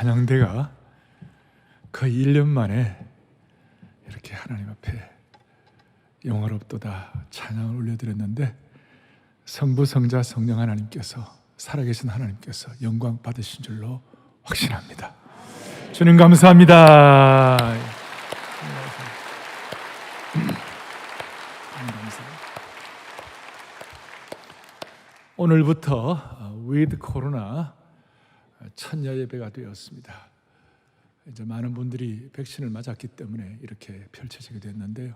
찬양대가 거의 1년 만에 이렇게 하나님 앞에 영화롭도다 찬양을 올려드렸는데 성부, 성자, 성령 하나님께서 살아계신 하나님께서 영광 받으신 줄로 확신합니다. 주님 감사합니다. 오늘부터 위드 코로나 천야 예배가 되었습니다. 이제 많은 분들이 백신을 맞았기 때문에 이렇게 펼쳐지게 됐는데요.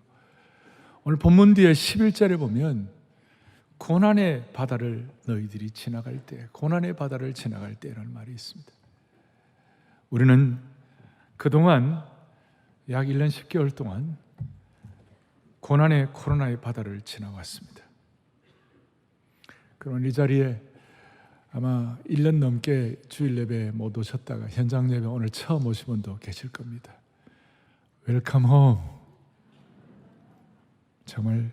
오늘 본문 뒤에 11절에 보면 고난의 바다를 너희들이 지나갈 때, 고난의 바다를 지나갈 때라는 말이 있습니다. 우리는 그동안 약 1년 10개월 동안 고난의 코로나의 바다를 지나왔습니다. 그럼 이 자리에 아마 1년 넘게 주일 예배 못 오셨다가 현장 예배 오늘 처음 오신 분도 계실 겁니다. 웰컴 홈. 정말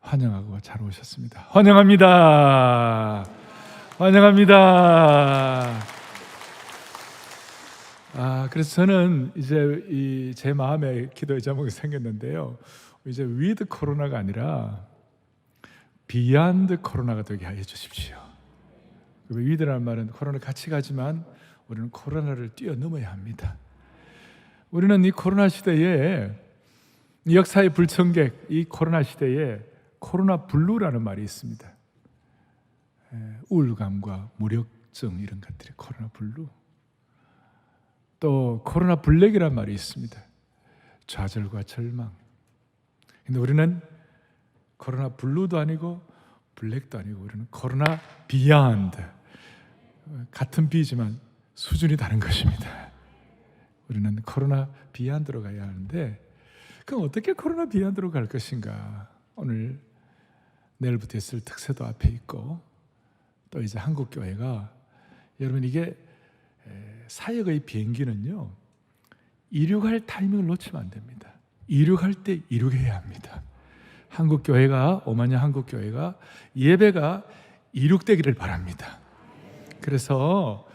환영하고 잘 오셨습니다. 환영합니다. 환영합니다. 그래서 저는 이제 제 마음에 기도의 제목이 생겼는데요. 이제 위드 코로나가 아니라 비욘드 코로나가 되게 하여 주십시오. 위드라는 말은 코로나 같이 가지만 우리는 코로나를 뛰어넘어야 합니다. 우리는 이 코로나 시대에 이 역사의 불청객, 이 코로나 시대에 코로나 블루라는 말이 있습니다. 우울감과 무력증 이런 것들이 코로나 블루. 또 코로나 블랙이라는 말이 있습니다. 좌절과 절망. 근데 우리는 코로나 블루도 아니고 블랙도 아니고 우리는 코로나 비욘드. 같은 비지만 수준이 다른 것입니다. 우리는 코로나 비욘드로 가야 하는데 그럼 어떻게 코로나 비욘드로 갈 것인가? 오늘 내일부터 있을 특세도 앞에 있고 또 이제 한국교회가 여러분 이게 사역의 비행기는요 이륙할 타이밍을 놓치면 안 됩니다. 이륙할 때 이륙해야 합니다. 한국교회가 오마냐 한국교회가 예배가 이륙되기를 바랍니다. 그래서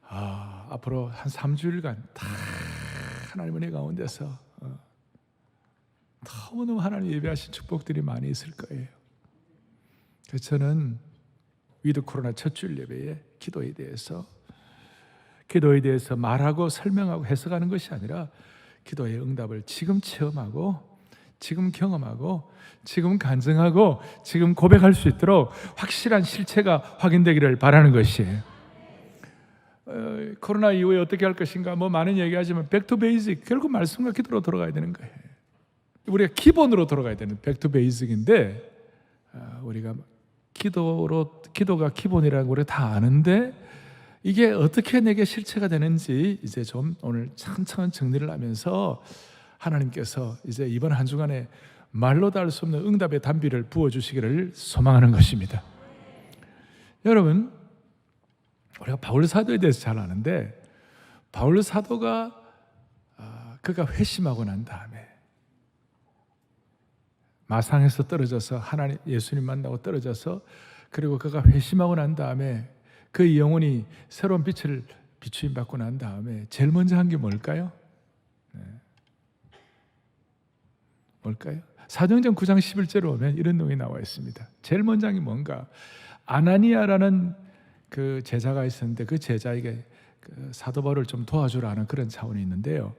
앞으로 한 3주일간 다 하나님 은혜 가운데서 너무너무 하나님 예배하신 축복들이 많이 있을 거예요. 그래서 저는 위드 코로나 첫 주일 예배의 기도에 대해서 말하고 설명하고 해석하는 것이 아니라 기도의 응답을 지금 체험하고 지금 경험하고 지금 간증하고 지금 고백할 수 있도록 확실한 실체가 확인되기를 바라는 것이에요. 코로나 이후에 어떻게 할 것인가 많은 얘기하지만 백투 베이직 결국 말씀과 기도로 돌아가야 되는 거예요. 우리가 기본으로 돌아가야 되는 백투 베이직인데 우리가 기도가 기본이라는 걸 우리가 다 아는데 이게 어떻게 내게 실체가 되는지 이제 좀 오늘 천천히 정리를 하면서 하나님께서 이제 이번 한 주간에 말로 다 할 수 없는 응답의 단비를 부어주시기를 소망하는 것입니다. 여러분 우리가 바울 사도에 대해서 잘 아는데 바울 사도가 그가 회심하고 난 다음에 마상에서 떨어져서 하나님 예수님 만나고 떨어져서 그리고 그가 회심하고 난 다음에 그 영혼이 새로운 빛을 비추임 받고 난 다음에 제일 먼저 한 게 뭘까요? 뭘까요? 사도행전 9장 11절에 보면 이런 내용이 나와 있습니다. 제일 먼저 한 게 뭔가? 아나니아라는 그 제자가 있었는데 그 제자에게 그 사도 바울을 좀 도와주라는 그런 차원이 있는데요.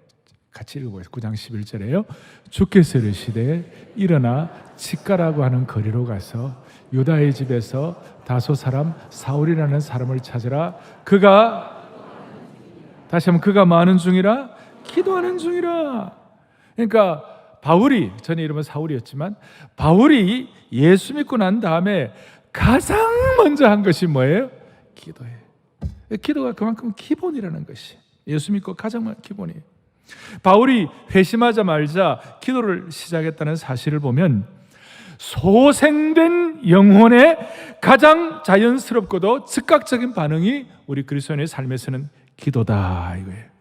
같이 읽어보겠습니다. 9장 11절에요. 주께서 이르시되 일어나 직가라고 하는 거리로 가서 유다의 집에서 다소 사람 사울이라는 사람을 찾으라. 그가 다시 한번 그가 뭐 하는 중이라? 기도하는 중이라. 그러니까 바울이 전에 이름은 사울이었지만 바울이 예수 믿고 난 다음에 가장 먼저 한 것이 뭐예요? 기도예요. 기도가 그만큼 기본이라는 것이 예수 믿고 가장 기본이에요. 바울이 회심하자마자 기도를 시작했다는 사실을 보면 소생된 영혼의 가장 자연스럽고도 즉각적인 반응이 우리 그리스도인의 삶에서는 기도다 이거예요.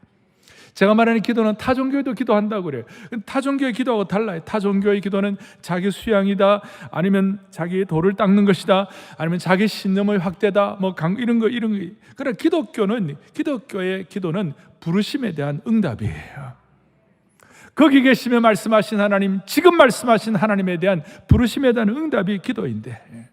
제가 말하는 기도는 타종교회도 기도한다고 그래요. 타종교회 기도하고 달라요. 타종교회 기도는 자기 수양이다, 아니면 자기의 도를 닦는 것이다, 아니면 자기 신념의 확대다, 뭐 이런 거. 그러나 기독교의 기도는 부르심에 대한 응답이에요. 거기 계시며 말씀하신 하나님, 지금 말씀하신 하나님에 대한 부르심에 대한 응답이 기도인데,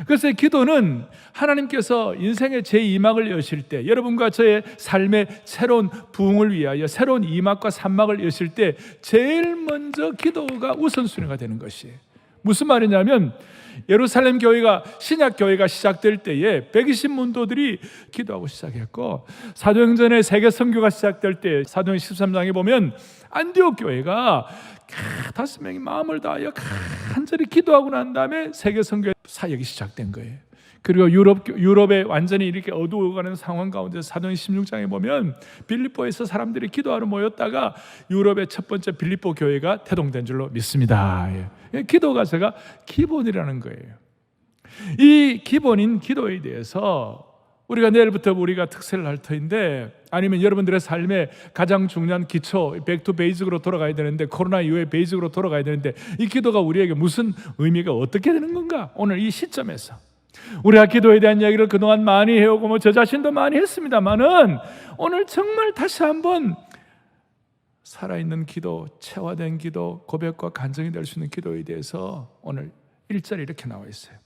그래서 기도는 하나님께서 인생의 제2막을 여실 때, 여러분과 저의 삶의 새로운 부흥을 위하여 새로운 2막과 3막을 여실 때 제일 먼저 기도가 우선순위가 되는 것이에요. 무슨 말이냐면, 예루살렘 교회가, 신약 교회가 시작될 때에 120문도들이 기도하고 시작했고, 사도행전의 세계 선교가 시작될 때 사도행 13장에 보면 안디옥 교회가 5명이 마음을 다하여 간절히 기도하고 난 다음에 세계 선교 사역이 시작된 거예요. 그리고 유럽에 완전히 이렇게 어두워가는 상황 가운데 사도행 16장에 보면 빌립보에서 사람들이 기도하러 모였다가 유럽의 첫 번째 빌립보 교회가 태동된 줄로 믿습니다. 기도가 제가 기본이라는 거예요. 이 기본인 기도에 대해서 우리가 내일부터 우리가 특세를 할 터인데, 아니면 여러분들의 삶의 가장 중요한 기초, 백투 베이직으로 돌아가야 되는데, 코로나 이후에 베이직으로 돌아가야 되는데, 이 기도가 우리에게 무슨 의미가 어떻게 되는 건가? 오늘 이 시점에서 우리가 기도에 대한 이야기를 그동안 많이 해오고 저 자신도 많이 했습니다만은, 오늘 정말 다시 한번 살아있는 기도, 체화된 기도, 고백과 간증이 될 수 있는 기도에 대해서 오늘 1절에 이렇게 나와 있어요.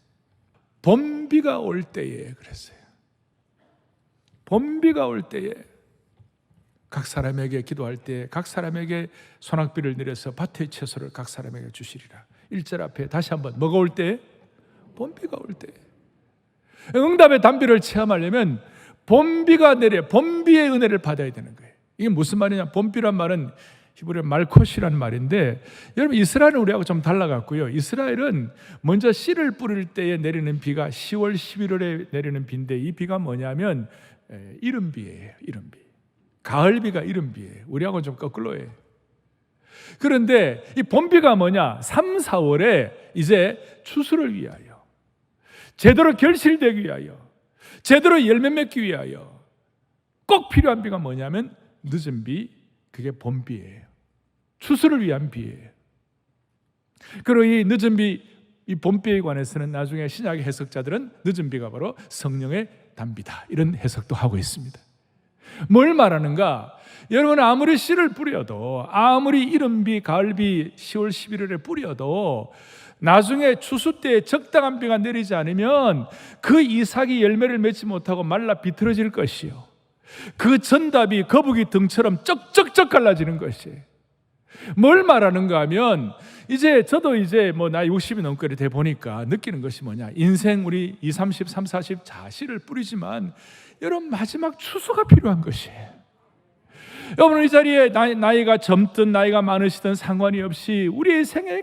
봄비가 올 때에 그랬어요. 봄비가 올 때에 각 사람에게 기도할 때 각 사람에게 소낙비를 내려서 밭의 채소를 각 사람에게 주시리라. 1절 앞에 다시 한번, 뭐가 올 때? 봄비가 올 때. 응답의 단비를 체험하려면 봄비가 내려, 봄비의 은혜를 받아야 되는 거예요. 이게 무슨 말이냐? 봄비란 말은 히브리어 말콧이라는 말인데, 여러분 이스라엘은 우리하고 좀 달라갖고요, 이스라엘은 먼저 씨를 뿌릴 때에 내리는 비가 10월 11월에 내리는 비인데, 이 비가 뭐냐면 이른비예요. 이른비. 가을비가 이른비예요. 우리하고는 좀 거꾸로예요. 그런데 이 봄비가 뭐냐? 3, 4월에 이제 추수를 위하여, 제대로 결실되기 위하여, 제대로 열매 맺기 위하여 꼭 필요한 비가 뭐냐면 늦은 비, 그게 봄비예요. 추수를 위한 비예요. 그리고 이 늦은 비, 이 봄비에 관해서는 나중에 신약의 해석자들은 늦은 비가 바로 성령의 단비다, 이런 해석도 하고 있습니다. 뭘 말하는가? 여러분, 아무리 씨를 뿌려도, 아무리 이른비, 가을비, 10월 11월에 뿌려도 나중에 추수 때 적당한 비가 내리지 않으면 그 이삭이 열매를 맺지 못하고 말라 비틀어질 것이요, 그 전답이 거북이 등처럼 쩍쩍쩍 갈라지는 것이에요. 뭘 말하는가 하면, 저도 뭐 나이 60이 넘게 돼 보니까 느끼는 것이 뭐냐? 인생 우리 20, 30, 30, 40 씨를 뿌리지만 여러분 마지막 추수가 필요한 것이에요. 여러분 이 자리에 나이가 젊든 나이가 많으시든 상관이 없이 우리의 생애에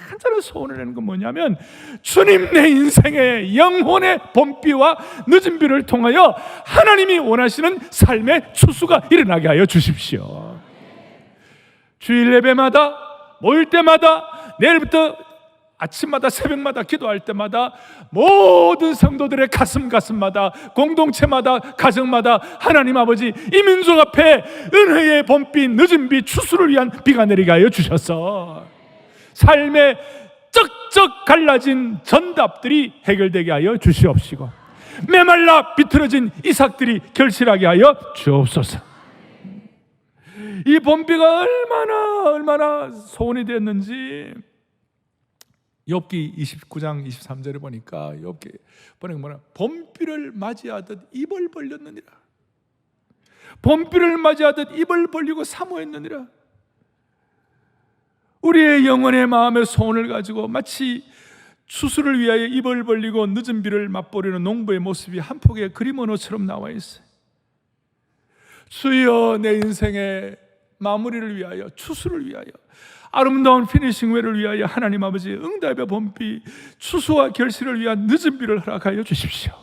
간절한 소원을 내는 건 뭐냐면, 주님, 내 인생의 영혼의 봄비와 늦은 비를 통하여 하나님이 원하시는 삶의 추수가 일어나게 하여 주십시오. 주일 예배마다, 모일 때마다, 내일부터 아침마다 새벽마다 기도할 때마다 모든 성도들의 가슴마다, 공동체마다, 가정마다 하나님 아버지, 이 민족 앞에 은혜의 봄비, 늦은 비, 추수를 위한 비가 내리게 하여 주셔서 삶의 쩍쩍 갈라진 전답들이 해결되게 하여 주시옵시고, 메말라 비틀어진 이삭들이 결실하게 하여 주옵소서. 이 봄비가 얼마나 소원이 됐는지 욥기 29장 23절에 보니까, 욥기 보니까 뭐냐? 봄비를 맞이하듯 입을 벌렸느니라. 봄비를 맞이하듯 입을 벌리고 사모했느니라. 우리의 영혼의 마음의 소원을 가지고 마치 추수를 위하여 입을 벌리고 늦은 비를 맛보려는 농부의 모습이 한 폭의 그림 언어처럼 나와 있어요. 주여, 내 인생의 마무리를 위하여, 추수를 위하여, 아름다운 피니싱웨를 위하여 하나님 아버지, 응답의 봄비, 추수와 결실을 위한 늦은 비를 허락하여 주십시오.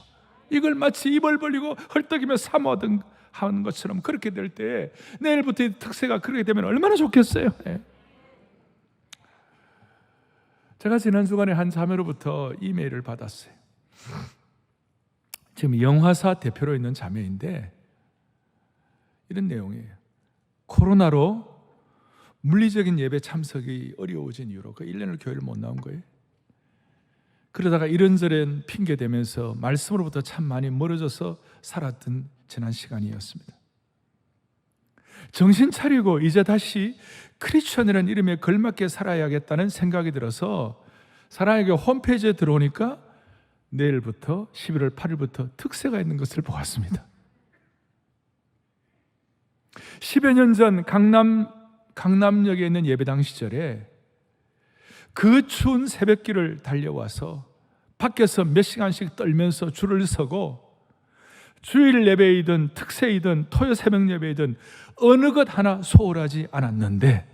이걸 마치 입을 벌리고 헐떡이며 사모하던 하는 것처럼 그렇게 될 때, 내일부터 특세가 그렇게 되면 얼마나 좋겠어요. 네. 제가 지난 주간에 한 자매로부터 이메일을 받았어요. 지금 영화사 대표로 있는 자매인데 이런 내용이에요. 코로나로 물리적인 예배 참석이 어려워진 이유로 그 1년을 교회를 못 나온 거예요. 그러다가 이런저런 핑계 대면서 말씀으로부터 참 많이 멀어져서 살았던 지난 시간이었습니다. 정신 차리고 이제 다시 크리스천이라는 이름에 걸맞게 살아야겠다는 생각이 들어서 사랑에게 홈페이지에 들어오니까 내일부터 11월 8일부터 특세가 있는 것을 보았습니다. 10여 년 전 강남역에 있는 예배당 시절에 그 추운 새벽길을 달려와서 밖에서 몇 시간씩 떨면서 줄을 서고 주일 예배이든 특세이든 토요 새벽 예배이든 어느 것 하나 소홀하지 않았는데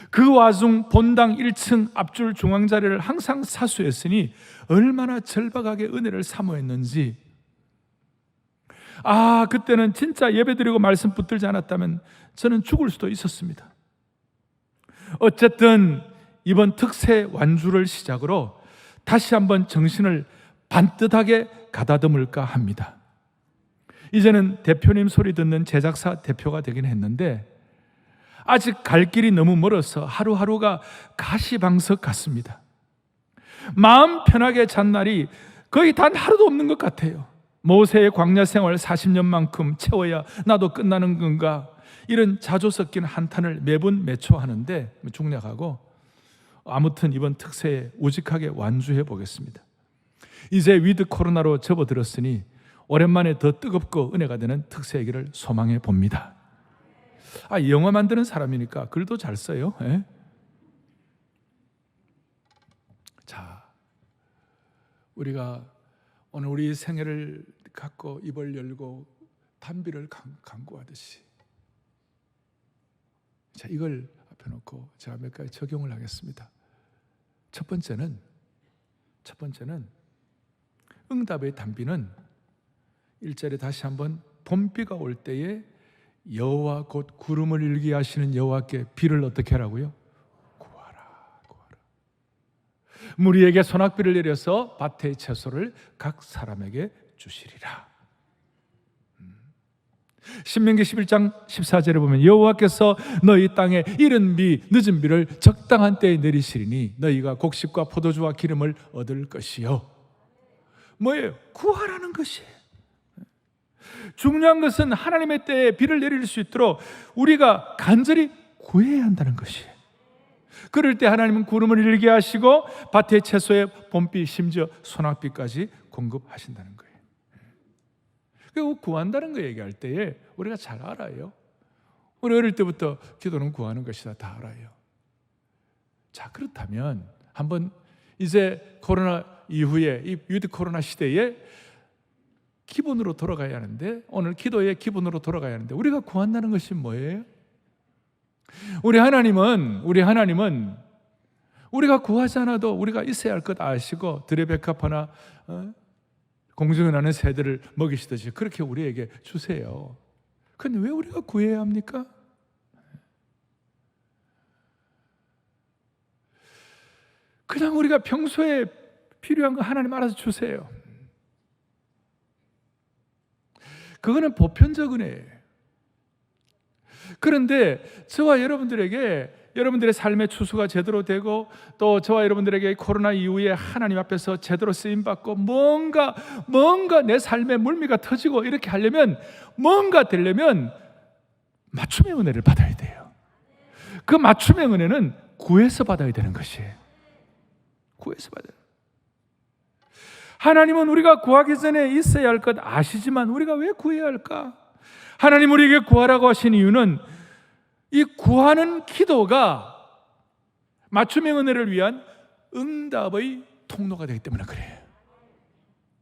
그 와중 본당 1층 앞줄 중앙 자리를 항상 사수했으니 얼마나 절박하게 은혜를 사모했는지, 그때는 진짜 예배드리고 말씀 붙들지 않았다면 저는 죽을 수도 있었습니다. 어쨌든 이번 특세 완주를 시작으로 다시 한번 정신을 반듯하게 가다듬을까 합니다. 이제는 대표님 소리 듣는 제작사 대표가 되긴 했는데 아직 갈 길이 너무 멀어서 하루하루가 가시방석 같습니다. 마음 편하게 잔 날이 거의 단 하루도 없는 것 같아요. 모세의 광야 생활 40년만큼 채워야 나도 끝나는 건가, 이런 자조 섞인 한탄을 매분 매초하는데 중략하고, 아무튼 이번 특세에 우직하게 완주해 보겠습니다. 이제 위드 코로나로 접어들었으니 오랜만에 더 뜨겁고 은혜가 되는 특세이기를 소망해 봅니다. 영화 만드는 사람이니까 글도 잘 써요. 자, 우리가 오늘 우리 생애를 갖고 입을 열고 단비를 간구하듯이, 자, 이걸 앞에 놓고 제가 몇 가지 적용을 하겠습니다. 첫 번째는 응답의 단비는 1절에 다시 한번 봄비가 올 때에 여호와 곧 구름을 일게 하시는 여호와께 비를 어떻게 하라고요? 구하라. 무리에게 소낙비를 내려서 밭의 채소를 각 사람에게 주시리라. 신명기 11장 14절에 보면 여호와께서 너희 땅에 이른 비 늦은 비를 적당한 때에 내리시리니 너희가 곡식과 포도주와 기름을 얻을 것이요. 뭐예요? 구하라는 것이에요. 중요한 것은 하나님의 때에 비를 내릴 수 있도록 우리가 간절히 구해야 한다는 것이에요. 그럴 때 하나님은 구름을 일게 하시고 밭의 채소에 봄비 심지어 소낙비까지 공급하신다는 거예요. 그리고 구한다는 거 얘기할 때에 우리가 잘 알아요. 우리 어릴 때부터 기도는 구하는 것이다 다 알아요. 자, 그렇다면 한번 이제 코로나 이후에 이 위드 코로나 시대에 기본으로 돌아가야 하는데, 오늘 기도의 기본으로 돌아가야 하는데 우리가 구한다는 것이 뭐예요? 우리 하나님은 우리가 구하지 않아도 우리가 있어야 할 것 아시고 드레베카파나 공중에 나는 새들을 먹이시듯이 그렇게 우리에게 주세요. 그런데 왜 우리가 구해야 합니까? 그냥 우리가 평소에 필요한 거 하나님 알아서 주세요. 그거는 보편적 은혜예요. 그런데 저와 여러분들에게 여러분들의 삶의 추수가 제대로 되고 또 저와 여러분들에게 코로나 이후에 하나님 앞에서 제대로 쓰임받고 뭔가 내 삶의 물미가 터지고 이렇게 하려면, 뭔가 되려면 맞춤의 은혜를 받아야 돼요. 그 맞춤의 은혜는 구해서 받아야 되는 것이에요. 구해서 받아야 돼요. 하나님은 우리가 구하기 전에 있어야 할 것 아시지만 우리가 왜 구해야 할까? 하나님 우리에게 구하라고 하신 이유는 이 구하는 기도가 맞춤의 은혜를 위한 응답의 통로가 되기 때문에 그래요.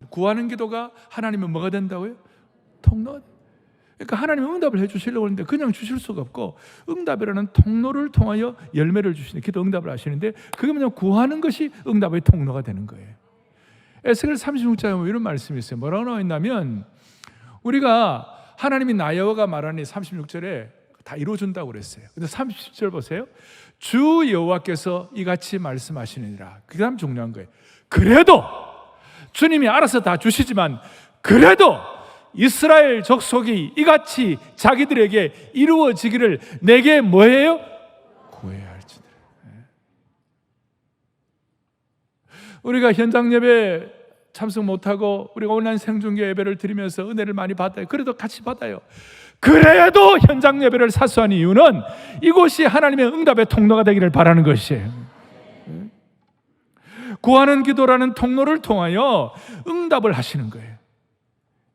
구하는 기도가 하나님은 뭐가 된다고요? 통로. 그러니까 하나님은 응답을 해주시려고 하는데 그냥 주실 수가 없고 응답이라는 통로를 통하여 열매를 주시는 기도 응답을 하시는데, 그게 뭐냐면 구하는 것이 응답의 통로가 되는 거예요. 에스겔 36장에 보면 이런 말씀이 있어요. 뭐라고 나와 있냐면, 우리가 하나님이 나여호가 말하니 36절에 다 이루어준다고 그랬어요. 근데 30절 보세요. 주 여호와께서 이같이 말씀하시느니라. 그 다음 중요한 거예요. 그래도 주님이 알아서 다 주시지만 그래도 이스라엘 족속이 이같이 자기들에게 이루어지기를 내게 뭐해요? 구해야 할지니라. 우리가 현장 예배 참석 못하고 우리가 온라인 생중계 예배를 드리면서 은혜를 많이 받아요. 그래도 같이 받아요. 그래도 현장 예배를 사수한 이유는 이곳이 하나님의 응답의 통로가 되기를 바라는 것이에요. 구하는 기도라는 통로를 통하여 응답을 하시는 거예요.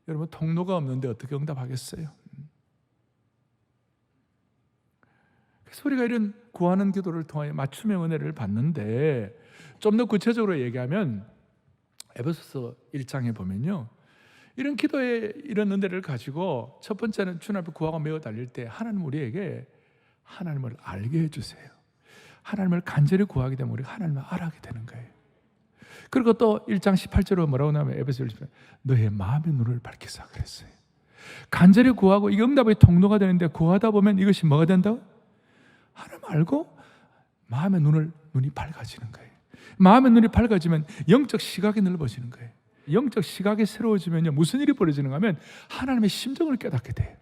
여러분, 통로가 없는데 어떻게 응답하겠어요? 그래서 우리가 이런 구하는 기도를 통하여 맞춤의 은혜를 받는데, 좀 더 구체적으로 얘기하면 에베소서 1장에 보면요, 이런 기도의 이런 은혜를 가지고 첫 번째는 주님 앞에 구하고 매어 달릴 때 하나님 우리에게 하나님을 알게 해주세요. 하나님을 간절히 구하게 되면 우리가 하나님을 알아가게 되는 거예요. 그리고 또 1장 18절로 뭐라고 나오면 에베소 1장 너의 마음의 눈을 밝히사 그랬어요. 간절히 구하고 이게 응답의 통로가 되는데, 구하다 보면 이것이 뭐가 된다고? 하나님 알고 마음의 눈이 밝아지는 거예요. 마음의 눈이 밝아지면 영적 시각이 넓어지는 거예요. 영적 시각이 새로워지면요, 무슨 일이 벌어지는가 하면 하나님의 심정을 깨닫게 돼요.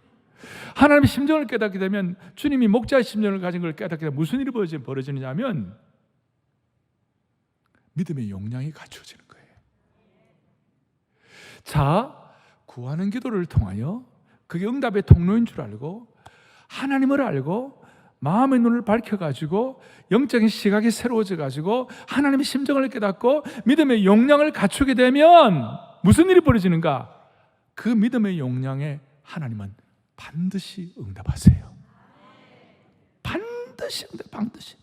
하나님의 심정을 깨닫게 되면, 주님이 목자의 심정을 가진 걸 깨닫게 되면 무슨 일이 벌어지느냐면 믿음의 용량이 갖춰지는 거예요. 자, 구하는 기도를 통하여 그게 응답의 통로인 줄 알고 하나님을 알고 마음의 눈을 밝혀가지고 영적인 시각이 새로워져가지고 하나님의 심정을 깨닫고 믿음의 용량을 갖추게 되면 무슨 일이 벌어지는가? 그 믿음의 용량에 하나님은 반드시 응답하세요. 반드시 응답, 반드시.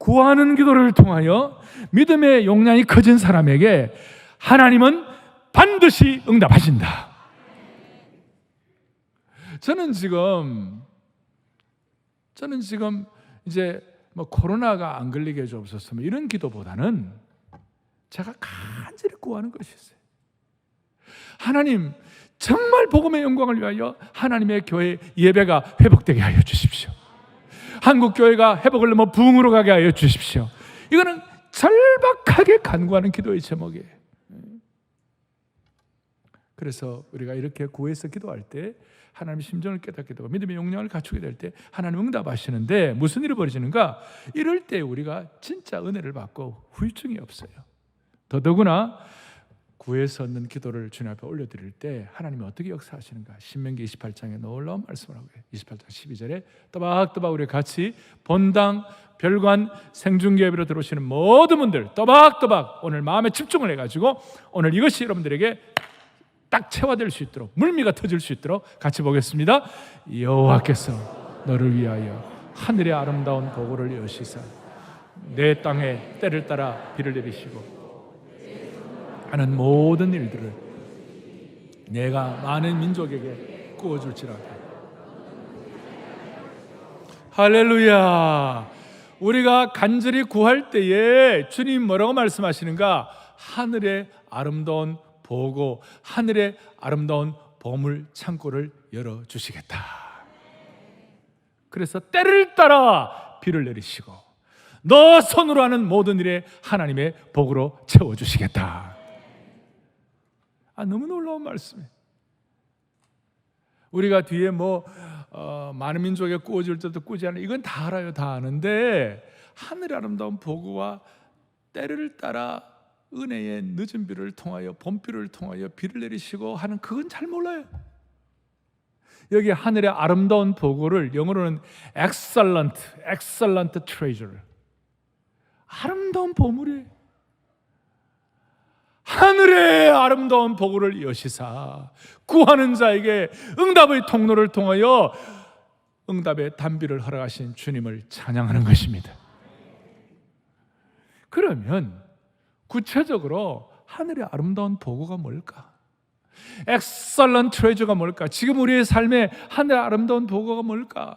구하는 기도를 통하여 믿음의 용량이 커진 사람에게 하나님은 반드시 응답하신다. 저는 지금 이제 뭐 코로나가 안 걸리게 해주옵소서 이런 기도보다는 제가 간절히 구하는 것이 있어요. 하나님, 정말 복음의 영광을 위하여 하나님의 교회 예배가 회복되게 하여 주십시오. 한국 교회가 회복을 넘어 부흥으로 가게 하여 주십시오. 이거는 절박하게 간구하는 기도의 제목이에요. 그래서 우리가 이렇게 구해서 기도할 때 하나님의 심정을 깨닫게 되고 믿음의 용량을 갖추게 될 때 하나님 응답하시는데, 무슨 일이 벌어지는가? 이럴 때 우리가 진짜 은혜를 받고 후유증이 없어요. 더더구나 구해서 얻는 기도를 주님 앞에 올려드릴 때 하나님이 어떻게 역사하시는가? 신명기 28장에 놀라운 말씀을 하고 있어요. 28장 12절에 또박또박 우리 같이 본당, 별관, 생중계 예배로 들어오시는 모든 분들 또박또박 오늘 마음에 집중을 해가지고 오늘 이것이 여러분들에게 딱 체화될 수 있도록, 물미가 터질 수 있도록 같이 보겠습니다. 여호와께서 너를 위하여 하늘의 아름다운 보고를 여시사 내 땅에 때를 따라 비를 내리시고 하는 모든 일들을 내가 많은 민족에게 꾸어줄지라도. 할렐루야. 우리가 간절히 구할 때에 주님 뭐라고 말씀하시는가? 하늘의 아름다운 보고 하늘의 아름다운 보물 창고를 열어주시겠다. 그래서 때를 따라 비를 내리시고 너 손으로 하는 모든 일에 하나님의 복으로 채워주시겠다. 너무 놀라운 말씀이에요. 우리가 뒤에 많은 민족에 꾸어질 때도 꾸지 않는, 이건 다 알아요. 다 아는데 하늘의 아름다운 보고와 때를 따라 은혜의 늦은 비를 통하여 봄비를 통하여 비를 내리시고 하는, 그건 잘 몰라요. 여기 하늘의 아름다운 보고를 영어로는 excellent treasure, 아름다운 보물이에요. 하늘의 아름다운 보고를 여시사 구하는 자에게 응답의 통로를 통하여 응답의 단비를 허락하신 주님을 찬양하는 것입니다. 그러면 구체적으로 하늘의 아름다운 보고가 뭘까? excellent treasure가 뭘까? 지금 우리의 삶에 하늘의 아름다운 보고가 뭘까?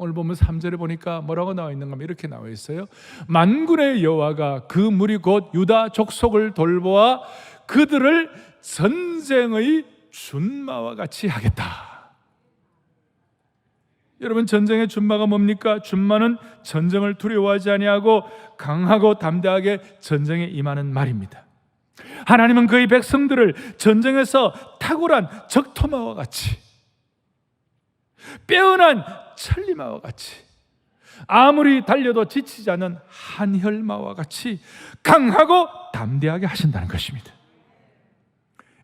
오늘 보면 3절에 보니까 뭐라고 나와 있는가 하면 이렇게 나와 있어요. 만군의 여호와가 그 무리 곧 유다 족속을 돌보아 그들을 전쟁의 준마와 같이 하겠다. 여러분, 전쟁의 준마가 뭡니까? 준마는 전쟁을 두려워하지 아니하고 강하고 담대하게 전쟁에 임하는 말입니다. 하나님은 그의 백성들을 전쟁에서 탁월한 적토마와 같이, 빼어난 천리마와 같이, 아무리 달려도 지치지 않는 한혈마와 같이 강하고 담대하게 하신다는 것입니다.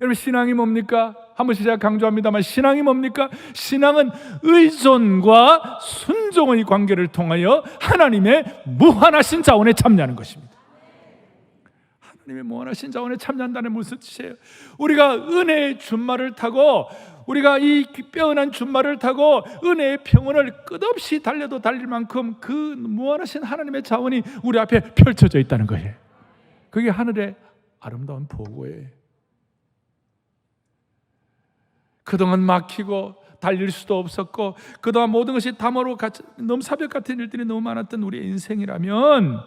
여러분, 신앙이 뭡니까? 한 번씩 제가 강조합니다만, 신앙이 뭡니까? 신앙은 의존과 순종의 관계를 통하여 하나님의 무한하신 자원에 참여하는 것입니다. 하나님의 무한하신 자원에 참여한다는 무슨 뜻이에요? 우리가 은혜의 준마를 타고, 우리가 이 빼어난 준마를 타고 은혜의 평원을 끝없이 달려도 달릴 만큼 그 무한하신 하나님의 자원이 우리 앞에 펼쳐져 있다는 거예요. 그게 하늘의 아름다운 보고예요. 그동안 막히고 달릴 수도 없었고 그동안 모든 것이 담화로 넘사벽 같은 일들이 너무 많았던 우리의 인생이라면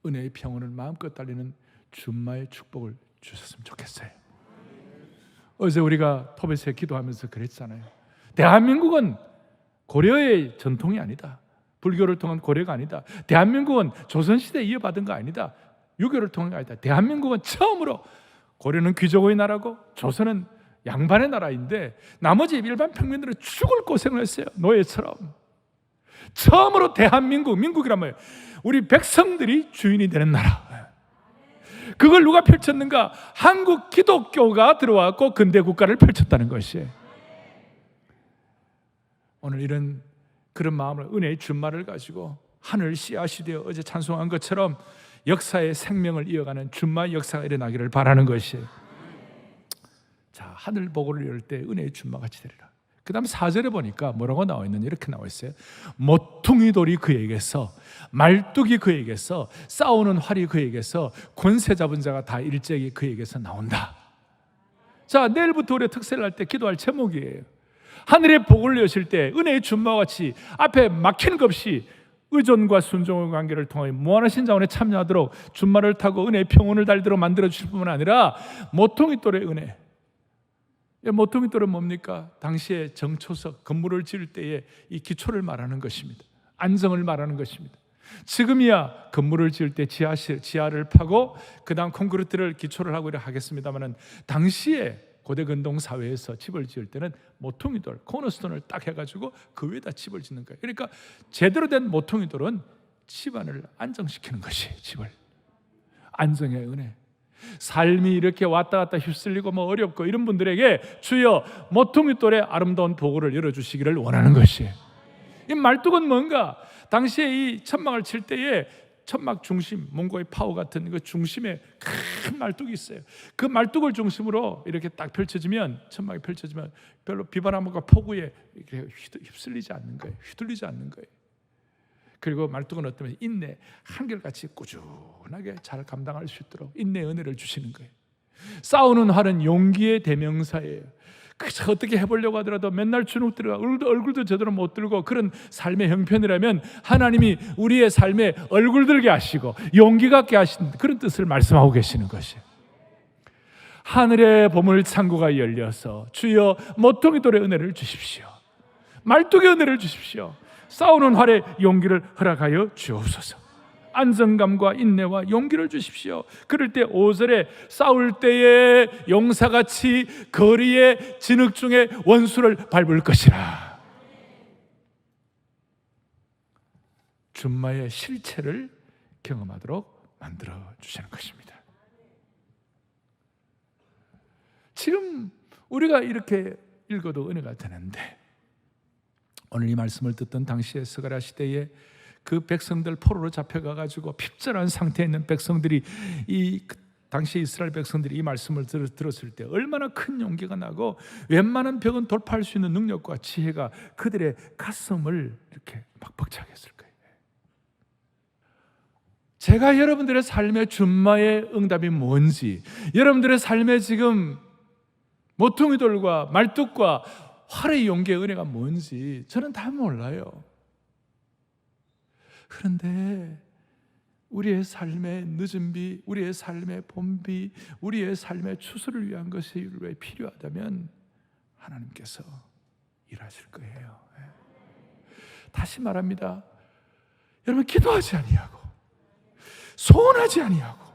은혜의 평온을 마음껏 달리는 준마의 축복을 주셨으면 좋겠어요. 어제 우리가 톱에서 기도하면서 그랬잖아요. 대한민국은 고려의 전통이 아니다. 불교를 통한 고려가 아니다. 대한민국은 조선시대에 이어받은 거 아니다. 유교를 통한 거 아니다. 대한민국은 처음으로, 고려는 귀족의 나라고 조선은 양반의 나라인데 나머지 일반 평민들은 죽을 고생을 했어요. 노예처럼. 처음으로 대한민국, 민국이란 말이에요. 우리 백성들이 주인이 되는 나라. 그걸 누가 펼쳤는가? 한국 기독교가 들어왔고 근대 국가를 펼쳤다는 것이에요. 오늘 이런 그런 마음을, 은혜의 준마를 가지고 하늘 씨앗이 되어 어제 찬송한 것처럼 역사의 생명을 이어가는 준마 역사가 일어나기를 바라는 것이에요. 자, 하늘 보고를 열 때 은혜의 준마 같이 되리라. 그 다음 4절에 보니까 뭐라고 나와 있느냐, 이렇게 나와 있어요. 모퉁이 돌이 그에게서, 말뚝이 그에게서, 싸우는 활이 그에게서, 권세 잡은 자가 다 일제히 그에게서 나온다. 자, 내일부터 우리가 특세를 할 때 기도할 제목이에요. 하늘의 복을 여실 때 은혜의 준마와 같이 앞에 막히는 것 없이 의존과 순종의 관계를 통해 무한하신 자원에 참여하도록 준마를 타고 은혜의 평온을 달도록 만들어 주실 뿐만 아니라 모퉁이 돌의 은혜. 모퉁이 돌은 뭡니까? 당시에 정초석, 건물을 지을 때의 이 기초를 말하는 것입니다. 안정을 말하는 것입니다. 지금이야 건물을 지을 때 지하를 파고 그 다음 콘크리트를 기초를 하고 이렇게 하겠습니다만, 당시에 고대 근동 사회에서 집을 지을 때는 모퉁이 돌, 코너스톤을 딱 해가지고 그 위에다 집을 짓는 거예요. 그러니까 제대로 된 모퉁이 돌은 집안을 안정시키는 것이, 집을 안정의 은혜. 삶이 이렇게 왔다 갔다 휩쓸리고 어렵고 이런 분들에게 주여 모퉁이 돌의 아름다운 보고를 열어주시기를 원하는 것이에요. 이 말뚝은 뭔가? 당시에 이 천막을 칠 때에 천막 중심, 몽고의 파워 같은 그 중심에 큰 말뚝이 있어요. 그 말뚝을 중심으로 이렇게 딱 펼쳐지면, 천막이 펼쳐지면 별로 비바람과 폭우에 이렇게 휩쓸리지 않는 거예요. 휘둘리지 않는 거예요. 그리고 말뚝은 어떠면 인내, 한결같이 꾸준하게 잘 감당할 수 있도록 인내의 은혜를 주시는 거예요. 싸우는 활은 용기의 대명사예요. 그저 어떻게 해보려고 하더라도 맨날 주눅 들어가 얼굴도 제대로 못 들고 그런 삶의 형편이라면 하나님이 우리의 삶에 얼굴 들게 하시고 용기 갖게 하신 그런 뜻을 말씀하고 계시는 것이에요. 하늘의 보물 창고가 열려서 주여 모퉁이 돌의 은혜를 주십시오. 말뚝의 은혜를 주십시오. 싸우는 활에 용기를 허락하여 주옵소서. 안정감과 인내와 용기를 주십시오. 그럴 때 5절에 싸울 때에 용사같이 거리의 진흙 중에 원수를 밟을 것이라. 준마의 실체를 경험하도록 만들어 주시는 것입니다. 지금 우리가 이렇게 읽어도 은혜가 되는데, 오늘 이 말씀을 듣던 당시의 스가랴 시대에 그 백성들 포로로 잡혀가가지고 핍절한 상태에 있는 백성들이, 이 당시 이스라엘 백성들이 이 말씀을 들었을 때 얼마나 큰 용기가 나고 웬만한 벽은 돌파할 수 있는 능력과 지혜가 그들의 가슴을 이렇게 막 벅차게 했을 거예요. 제가 여러분들의 삶의 준마의 응답이 뭔지, 여러분들의 삶에 지금 모퉁이돌과 말뚝과 활의 용기의 은혜가 뭔지 저는 다 몰라요. 그런데 우리의 삶의 늦은 비, 우리의 삶의 봄비, 우리의 삶의 추수를 위한 것이 필요하다면 하나님께서 일하실 거예요. 다시 말합니다. 여러분, 기도하지 아니하고 소원하지 아니하고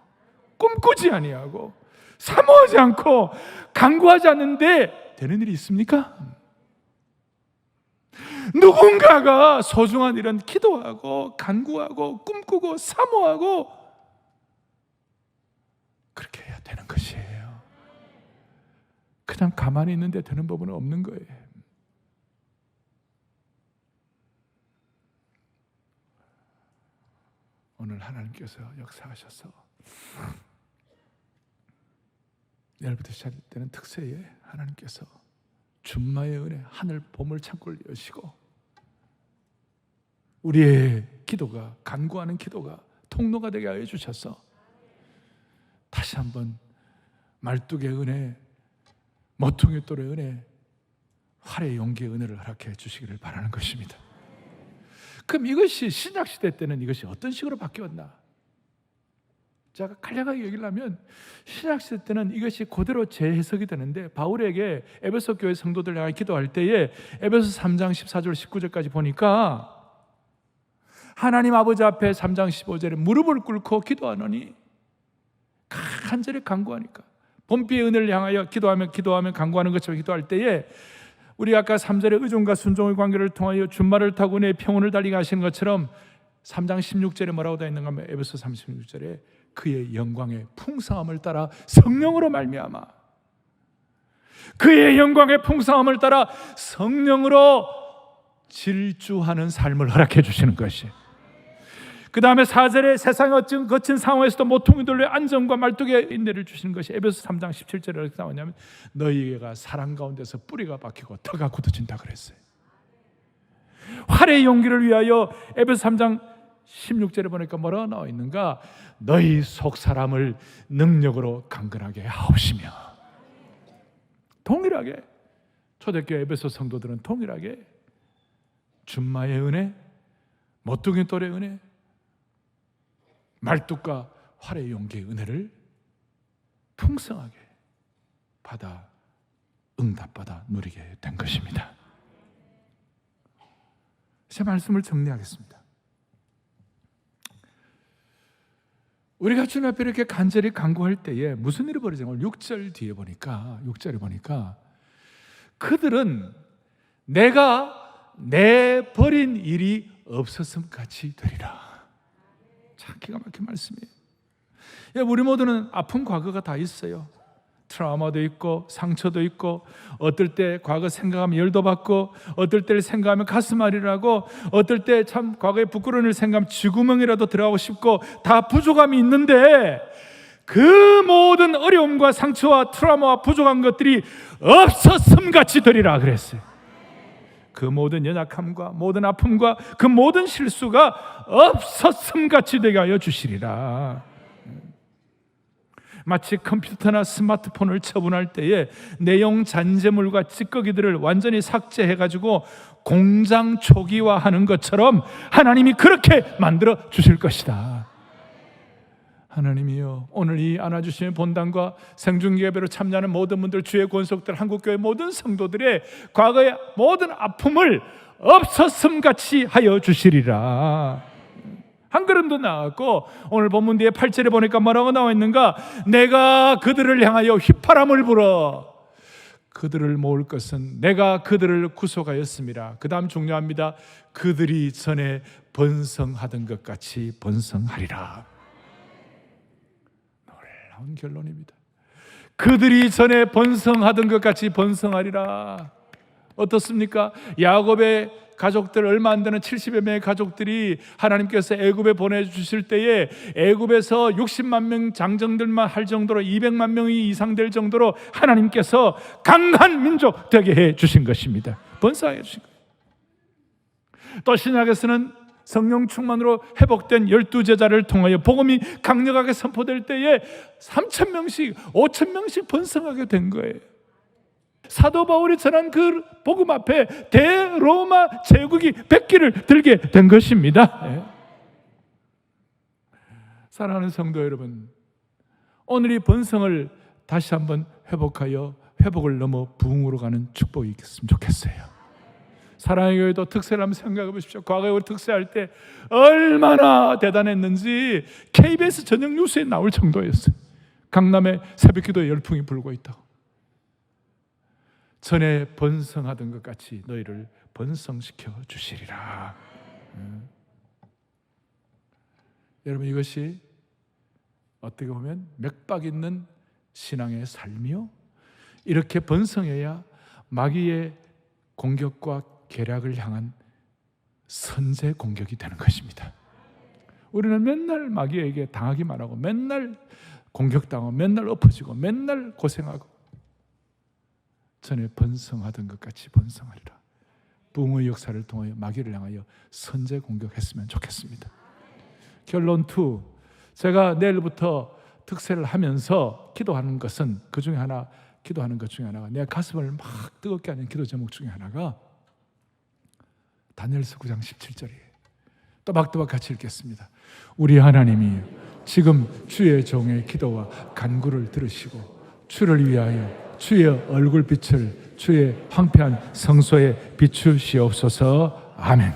꿈꾸지 아니하고 사모하지 않고 간구하지 않는데 되는 일이 있습니까? 누군가가 소중한 일은 기도하고 간구하고 꿈꾸고 사모하고 그렇게 해야 되는 것이에요. 그냥 가만히 있는데 되는 법은 없는 거예요. 오늘 하나님께서 역사하셔서 내일부터 시작되는 특세에 하나님께서 준마의 은혜, 하늘 보물 창고를 여시고 우리의 기도가, 간구하는 기도가 통로가 되게 하여 주셔서 다시 한번 말뚝의 은혜, 모퉁이 돌의 은혜, 활의 용기의 은혜를 허락해 주시기를 바라는 것입니다. 그럼 이것이 신약시대 때는 이것이 어떤 식으로 바뀌었나? 제가 간략하게 얘기하면 신약시대 때는 이것이 그대로 재해석이 되는데, 바울에게 에베소 교회 성도들 향해 기도할 때에 에베소 3장 14절 19절까지 보니까 하나님 아버지 앞에 3장 15절에 무릎을 꿇고 기도하노니, 간절히 간구하니까 본비의 은혜를 향하여 기도하면 간구하는 것처럼 기도할 때에 우리 아까 3절에 의존과 순종의 관계를 통하여 준말을 타고 내 평온을 달리게 하시는 것처럼 3장 16절에 뭐라고 되어 있는가 하면 에베소 3 16절에 그의 영광의 풍성함을 따라 성령으로 말미암아, 그의 영광의 풍성함을 따라 성령으로 질주하는 삶을 허락해 주시는 것이. 그 다음에 4절에 세상의 거친 상황에서도 모퉁이 돌의 안정과 말뚝의 인내를 주시는 것이 에베소 3장 17절에 어떻게 나오냐면 너희가 사랑 가운데서 뿌리가 박히고 터가 굳어진다 그랬어요. 활의 용기를 위하여 에베소 3장 16절에 보니까 뭐라고 나와 있는가? 너희 속 사람을 능력으로 강건하게 하옵시며. 동일하게 초대교회 에베소 성도들은 동일하게 준마의 은혜, 모퉁이 돌의 은혜, 말뚝과 활의 용기의 은혜를 풍성하게 받아 응답받아 누리게 된 것입니다. 제 말씀을 정리하겠습니다. 우리가 주님 앞에 이렇게 간절히 간구할 때에 무슨 일이 벌어지냐? 6절 뒤에 보니까 6절에 보니까 그들은 내가 내버린 일이 없었음 같이 되리라. 참 기가 막힌 말씀이에요. 우리 모두는 아픈 과거가 다 있어요. 트라우마도 있고 상처도 있고, 어떨 때 과거 생각하면 열도 받고, 어떨 때를 생각하면 가슴 아리라고, 어떨 때 참 과거의 부끄러운 일 생각하면 쥐구멍이라도 들어가고 싶고, 다 부족함이 있는데 그 모든 어려움과 상처와 트라우마와 부족한 것들이 없었음 같이 되리라 그랬어요. 그 모든 연약함과 모든 아픔과 그 모든 실수가 없었음 같이 되게 하여 주시리라. 마치 컴퓨터나 스마트폰을 처분할 때에 내용 잔재물과 찌꺼기들을 완전히 삭제해가지고 공장 초기화하는 것처럼 하나님이 그렇게 만들어 주실 것이다. 하나님이여, 오늘 이 안아주시는 본당과 생중계 예배로 참여하는 모든 분들, 주의 권속들, 한국교회 모든 성도들의 과거의 모든 아픔을 없었음 같이 하여 주시리라. 한 걸음도 나았고, 오늘 본문 뒤에 8절에 보니까 뭐라고 나와 있는가? 내가 그들을 향하여 휘파람을 불어 그들을 모을 것은 내가 그들을 구속하였습니다. 그 다음 중요합니다. 그들이 전에 번성하던 것 같이 번성하리라. 놀라운 결론입니다. 그들이 전에 번성하던 것 같이 번성하리라. 어떻습니까? 야곱의 가족들, 얼마 안 되는 70여 명의 가족들이 하나님께서 애굽에 보내주실 때에 애굽에서 60만 명 장정들만 할 정도로 200만 명이 이상 될 정도로 하나님께서 강한 민족 되게 해 주신 것입니다. 번성해 주신 거예요. 또 신약에서는 성령 충만으로 회복된 12제자를 통하여 복음이 강력하게 선포될 때에 3,000명씩 5,000명씩 번성하게 된 거예요. 사도 바울이 전한 그 복음 앞에 대로마 제국이 백기를 들게 된 것입니다. 네. 사랑하는 성도 여러분, 오늘 이 번성을 다시 한번 회복하여 회복을 넘어 부흥으로 가는 축복이 있었으면 좋겠어요. 사랑의 교회도 특세를 한번 생각해 보십시오. 과거에 우리 특세할 때 얼마나 대단했는지 KBS 저녁 뉴스에 나올 정도였어요. 강남에 새벽기도에 열풍이 불고 있다고. 전에 번성하던 것 같이 너희를 번성시켜 주시리라. 여러분, 이것이 어떻게 보면 맥박 있는 신앙의 삶이요, 이렇게 번성해야 마귀의 공격과 계략을 향한 선제 공격이 되는 것입니다. 우리는 맨날 마귀에게 당하기만 하고, 맨날 공격당하고, 맨날 엎어지고, 맨날 고생하고, 전에 번성하던 것 같이 번성하리라. 부흥의 역사를 통하여 마귀를 향하여 선제 공격했으면 좋겠습니다. 결론 2, 제가 내일부터 특세를 하면서 기도하는 것은 기도하는 것 중에 하나가, 내 가슴을 막 뜨겁게 하는 기도 제목 중에 하나가 다니엘서 9장 17절이에요. 또박또박 같이 읽겠습니다. 우리 하나님이 지금 주의 종의 기도와 간구를 들으시고 주를 위하여 주의 얼굴빛을 주의 황폐한 성소에 비추시옵소서. 아멘.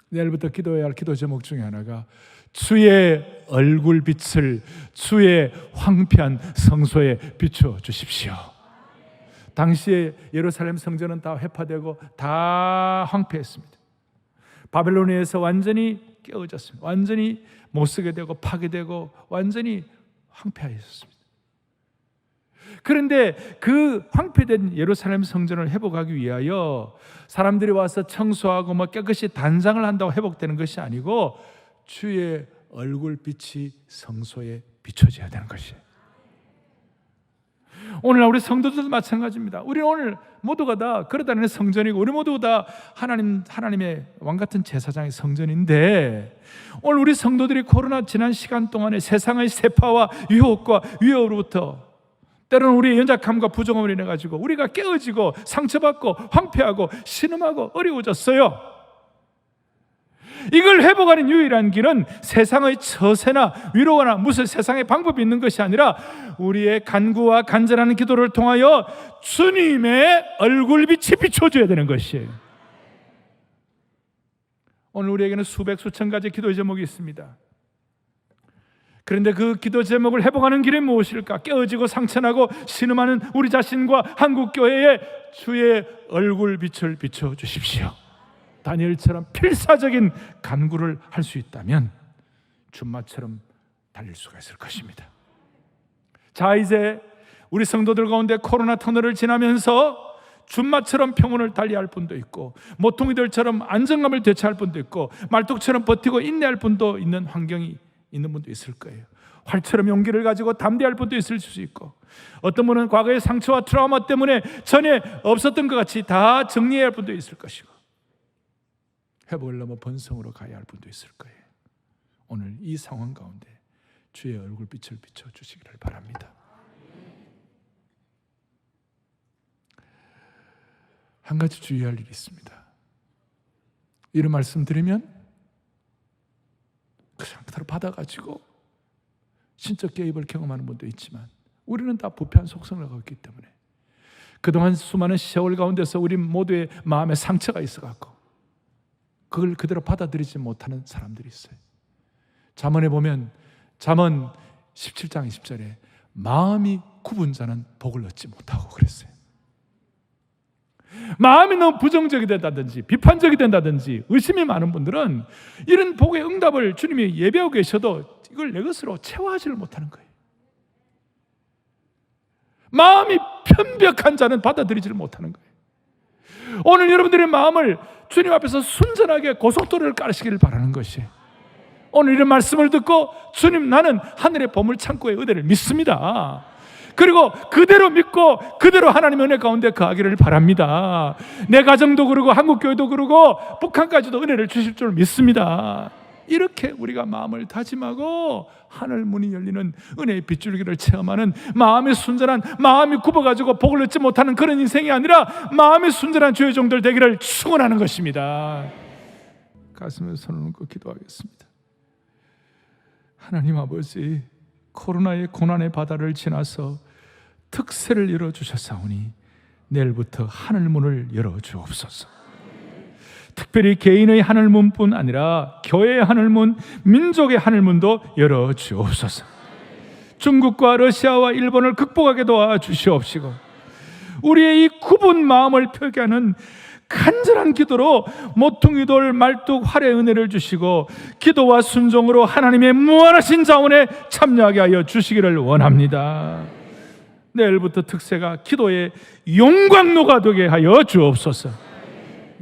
내일부터 기도해야 할 기도 제목 중에 하나가 주의 얼굴빛을 주의 황폐한 성소에 비춰주십시오. 당시에 예루살렘 성전은 다 회파되고 다 황폐했습니다. 바벨론에서 완전히 깨어졌습니다. 완전히 못쓰게 되고 파괴되고 완전히 황폐하였습니다. 그런데 그 황폐된 예루살렘 성전을 회복하기 위하여 사람들이 와서 청소하고 깨끗이 단장을 한다고 회복되는 것이 아니고 주의 얼굴빛이 성소에 비춰져야 되는 것이에요. 오늘 우리 성도들도 마찬가지입니다. 우리 오늘 모두가 다 걸어다니는 성전이고, 우리 모두가 다 하나님의 왕같은 제사장의 성전인데, 오늘 우리 성도들이 코로나 지난 시간 동안에 세상의 세파와 유혹과 위협으로부터, 때로는 우리의 연약함과 부족함을 인해 가지고 우리가 깨어지고 상처받고 황폐하고 신음하고 어려워졌어요. 이걸 회복하는 유일한 길은 세상의 처세나 위로나 무슨 세상의 방법이 있는 것이 아니라 우리의 간구와 간절하는 기도를 통하여 주님의 얼굴빛이 비춰줘야 되는 것이에요. 오늘 우리에게는 수백 수천 가지 기도 제목이 있습니다. 그런데 그 기도 제목을 회복하는 길이 무엇일까? 깨어지고 상처나고 신음하는 우리 자신과 한국교회에 주의 얼굴빛을 비춰주십시오. 다니엘처럼 필사적인 간구를 할 수 있다면 준마처럼 달릴 수가 있을 것입니다. 자, 이제 우리 성도들 가운데 코로나 터널을 지나면서 준마처럼 평온을 달리할 분도 있고, 모퉁이들처럼 안정감을 되찾을 분도 있고, 말뚝처럼 버티고 인내할 분도 있는 환경이 있는 분도 있을 거예요. 활처럼 용기를 가지고 담대할 분도 있을 수 있고, 어떤 분은 과거의 상처와 트라우마 때문에 전에 없었던 것 같이 다 정리해야 할 분도 있을 것이고, 회복을 넘어 번성으로 가야 할 분도 있을 거예요. 오늘 이 상황 가운데 주의 얼굴빛을 비춰주시기를 바랍니다. 한 가지 주의할 일이 있습니다. 이런 말씀 드리면 그냥 그대로 받아가지고 신적 개입을 경험하는 분도 있지만, 우리는 다 부패한 속성을 갖고 있기 때문에 그동안 수많은 세월 가운데서 우리 모두의 마음에 상처가 있어갖고 그걸 그대로 받아들이지 못하는 사람들이 있어요. 잠언에 보면 잠언 17장 20절에 마음이 굽은 자는 복을 얻지 못하고 그랬어요. 마음이 너무 부정적이 된다든지 비판적이 된다든지 의심이 많은 분들은 이런 복의 응답을 주님이 예배하고 계셔도 이걸 내 것으로 채워하지를 못하는 거예요. 마음이 편벽한 자는 받아들이지를 못하는 거예요. 오늘 여러분들의 마음을 주님 앞에서 순전하게 고속도로를 깔으시기를 바라는 것이에요. 오늘 이런 말씀을 듣고 주님, 나는 하늘의 보물 창고의 은혜를 믿습니다. 그리고 그대로 믿고 그대로 하나님의 은혜 가운데 거하기를 바랍니다. 내 가정도 그러고 한국교회도 그러고 북한까지도 은혜를 주실 줄 믿습니다. 이렇게 우리가 마음을 다짐하고 하늘 문이 열리는 은혜의 빗줄기를 체험하는, 마음이 순전한, 마음이 굽어가지고 복을 얻지 못하는 그런 인생이 아니라 마음이 순전한 주의 종들 되기를 축원하는 것입니다. 가슴에 손을 얹고 기도하겠습니다. 하나님 아버지, 코로나의 고난의 바다를 지나서 특세를 열어주셨사오니 내일부터 하늘문을 열어주옵소서. 특별히 개인의 하늘문뿐 아니라 교회의 하늘문, 민족의 하늘문도 열어주옵소서. 중국과 러시아와 일본을 극복하게 도와주시옵시고, 우리의 이 굽은 마음을 표기하는 간절한 기도로 모퉁이 돌 말뚝 활의 은혜를 주시고 기도와 순종으로 하나님의 무한하신 자원에 참여하게 하여 주시기를 원합니다. 내일부터 특세가 기도의 용광로가 되게 하여 주옵소서.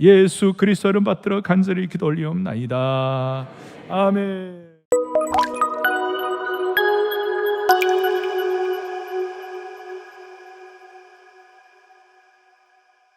예수 그리스도를 받들어 간절히 기도 올리옵나이다. 아멘.